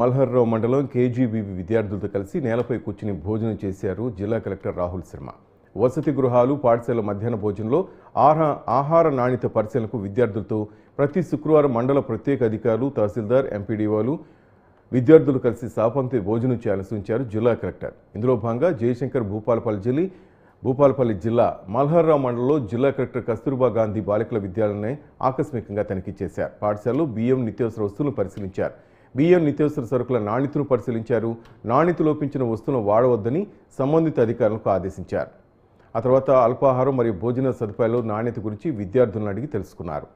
మల్హర్రావు మండలం కేజీబీవీ విద్యార్థులతో కలిసి నేలపై కూర్చుని భోజనం చేశారు జిల్లా కలెక్టర్ రాహుల్ శర్మ. వసతి గృహాలు, పాఠశాల మధ్యాహ్న భోజనంలో ఆహార నాణ్యత పరిశీలనకు విద్యార్థులతో ప్రతి శుక్రవారం మండల ప్రత్యేక అధికారులు, తహసీల్దార్, ఎంపీడీఓలు విద్యార్థులు కలిసి సాపంక్తి భోజనం చేయాలని సూచించారు జిల్లా కలెక్టర్. ఇందులో భాగంగా జయశంకర్ భూపాలపల్లి జిల్లా మల్హర్రావు మండలంలో జిల్లా కలెక్టర్ కస్తూర్బా గాంధీ బాలికల విద్యాలయాన్ని ఆకస్మికంగా తనిఖీ చేశారు. పాఠశాలలో బియ్యం, నిత్యావసర వస్తువులను పరిశీలించారు. బియ్యం, నిత్యావసర సరుకుల నాణ్యతను పరిశీలించారు. నాణ్యత లోపించిన వస్తువులను వాడవద్దని సంబంధిత అధికారులకు ఆదేశించారు. ఆ తర్వాత అల్పాహారం మరియు భోజన సదుపాయాల్లో నాణ్యత గురించి విద్యార్థులను అడిగి తెలుసుకున్నారు.